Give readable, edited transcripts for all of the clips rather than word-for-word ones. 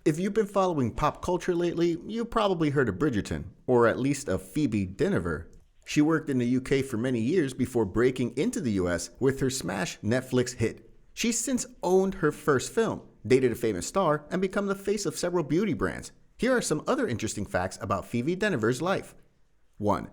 If you've been following pop culture lately, you've probably heard of Bridgerton, or at least of Phoebe Dynevor. She worked in the UK for many years before breaking into the US with her smash Netflix hit. She's since owned her first film, dated a famous star, and become the face of several beauty brands. Here are some other interesting facts about Phoebe Dynevor's life. 1.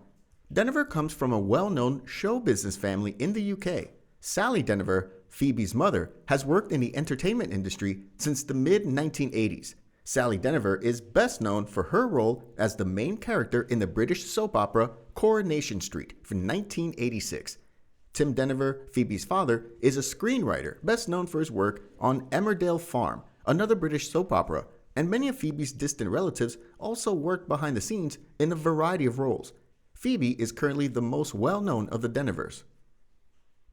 Dynevor comes from a well-known show business family in the UK. Sally Dynevor, Phoebe's mother, has worked in the entertainment industry since the mid-1980s. Sally Dynevor is best known for her role as the main character in the British soap opera Coronation Street from 1986. Tim Dynevor, Phoebe's father, is a screenwriter best known for his work on Emmerdale Farm, another British soap opera, and many of Phoebe's distant relatives also worked behind the scenes in a variety of roles. Phoebe is currently the most well-known of the Dynevors.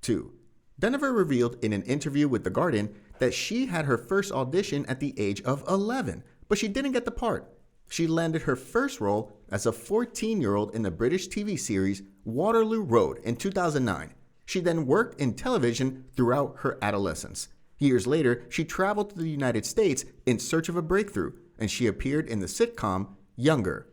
2. Dynevor revealed in an interview with The Guardian that she had her first audition at the age of 11, but she didn't get the part. She landed her first role as a 14-year-old in the British TV series Waterloo Road in 2009. She then worked in television throughout her adolescence. Years later, she traveled to the United States in search of a breakthrough, and she appeared in the sitcom Younger.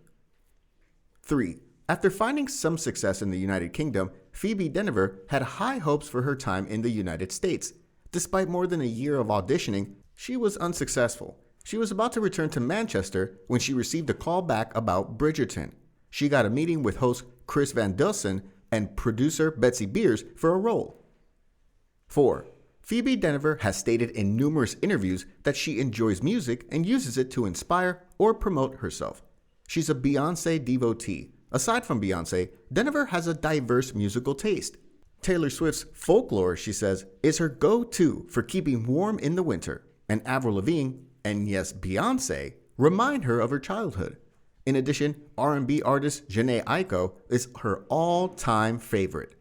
3. After finding some success in the United Kingdom, Phoebe Dynevor had high hopes for her time in the United States. Despite more than a year of auditioning, she was unsuccessful. She was about to return to Manchester when she received a call back about Bridgerton. She got a meeting with host Chris Van Dusen and producer Betsy Beers for a role. 4. Phoebe Dynevor has stated in numerous interviews that she enjoys music and uses it to inspire or promote herself. She's a Beyoncé devotee. Aside from Beyoncé, Dynevor has a diverse musical taste. Taylor Swift's Folklore, she says, is her go-to for keeping warm in the winter, and Avril Lavigne, and yes, Beyoncé, remind her of her childhood. In addition, R&B artist Jhené Aiko is her all-time favorite.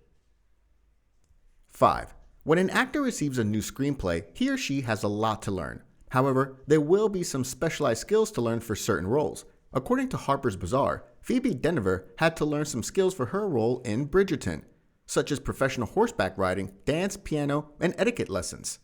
5. When an actor receives a new screenplay, he or she has a lot to learn. However, there will be some specialized skills to learn for certain roles. According to Harper's Bazaar, Phoebe Dynevor had to learn some skills for her role in Bridgerton, such as professional horseback riding, dance, piano, and etiquette lessons.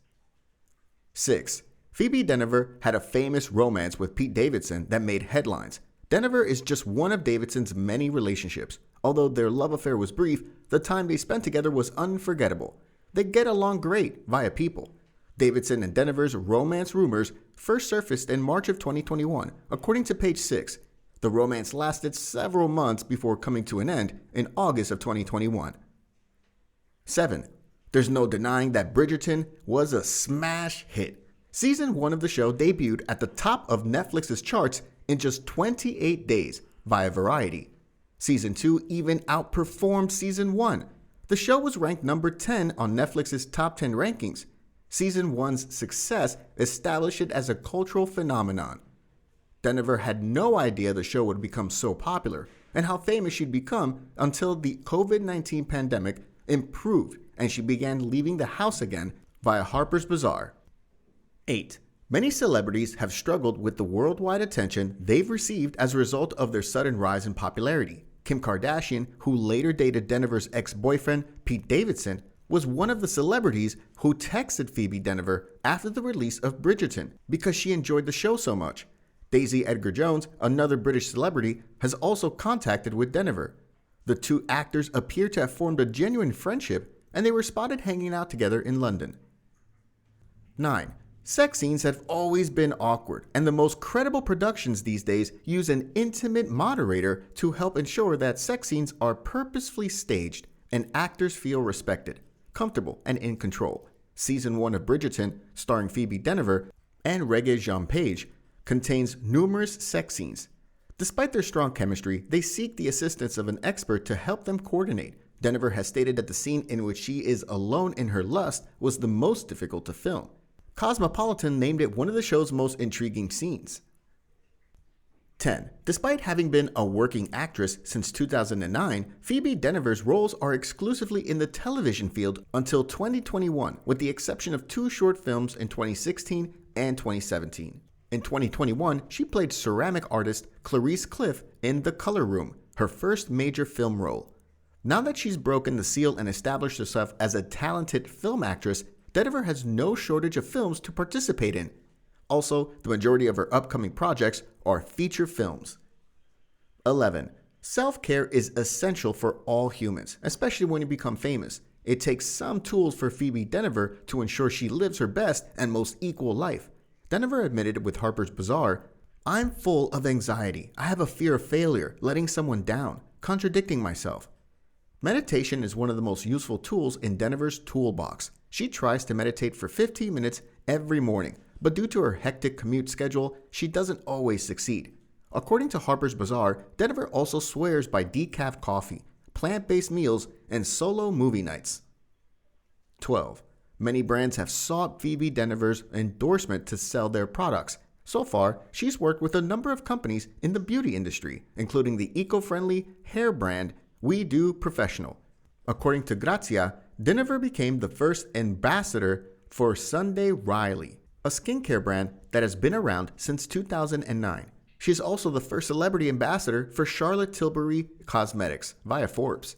6. Phoebe Dynevor had a famous romance with Pete Davidson that made headlines. Dynevor is just one of Davidson's many relationships. Although their love affair was brief, the time they spent together was unforgettable. They get along great via People. Davidson and Dynevor's romance rumors first surfaced in March of 2021, according to Page 6. The romance lasted several months before coming to an end in August of 2021. 7. There's no denying that Bridgerton was a smash hit. Season 1 of the show debuted at the top of Netflix's charts in just 28 days via Variety. Season 2 even outperformed Season 1. The show was ranked number 10 on Netflix's top 10 rankings. Season 1's success established it as a cultural phenomenon. Dynevor had no idea the show would become so popular and how famous she'd become until the COVID-19 pandemic improved and she began leaving the house again via Harper's Bazaar. 8. Many celebrities have struggled with the worldwide attention they've received as a result of their sudden rise in popularity. Kim Kardashian, who later dated Dynevor's ex-boyfriend Pete Davidson, was one of the celebrities who texted Phoebe Dynevor after the release of Bridgerton because she enjoyed the show so much. Daisy Edgar-Jones, another British celebrity, has also contacted with Dynevor. The two actors appear to have formed a genuine friendship, and they were spotted hanging out together in London. 9. Sex scenes have always been awkward, and the most credible productions these days use an intimate moderator to help ensure that sex scenes are purposefully staged and actors feel respected, comfortable, and in control. Season 1 of Bridgerton, starring Phoebe Dynevor and Regé-Jean Page, contains numerous sex scenes. Despite their strong chemistry, they seek the assistance of an expert to help them coordinate. Dynevor has stated that the scene in which she is alone in her lust was the most difficult to film. Cosmopolitan named it one of the show's most intriguing scenes. 10. Despite having been a working actress since 2009, Phoebe Dynevor's roles are exclusively in the television field until 2021, with the exception of 2 short films in 2016 and 2017. In 2021, she played ceramic artist Clarice Cliff in The Color Room, her first major film role. Now that she's broken the seal and established herself as a talented film actress, Dynevor has no shortage of films to participate in. Also, the majority of her upcoming projects are feature films. 11. Self-care is essential for all humans, especially when you become famous. It takes some tools for Phoebe Dynevor to ensure she lives her best and most equal life. Dynevor admitted with Harper's Bazaar, "I'm full of anxiety. I have a fear of failure, letting someone down, contradicting myself." Meditation is one of the most useful tools in Dynevor's toolbox. She tries to meditate for 15 minutes every morning, but due to her hectic commute schedule, she doesn't always succeed. According to Harper's Bazaar, Dynevor also swears by decaf coffee, plant-based meals, and solo movie nights. 12. Many brands have sought Phoebe Dynevor's endorsement to sell their products. So far, she's worked with a number of companies in the beauty industry, including the eco-friendly hair brand We Do Professional. According to Grazia, Dynevor became the first ambassador for Sunday Riley, a skincare brand that has been around since 2009. She's also the first celebrity ambassador for Charlotte Tilbury Cosmetics via Forbes.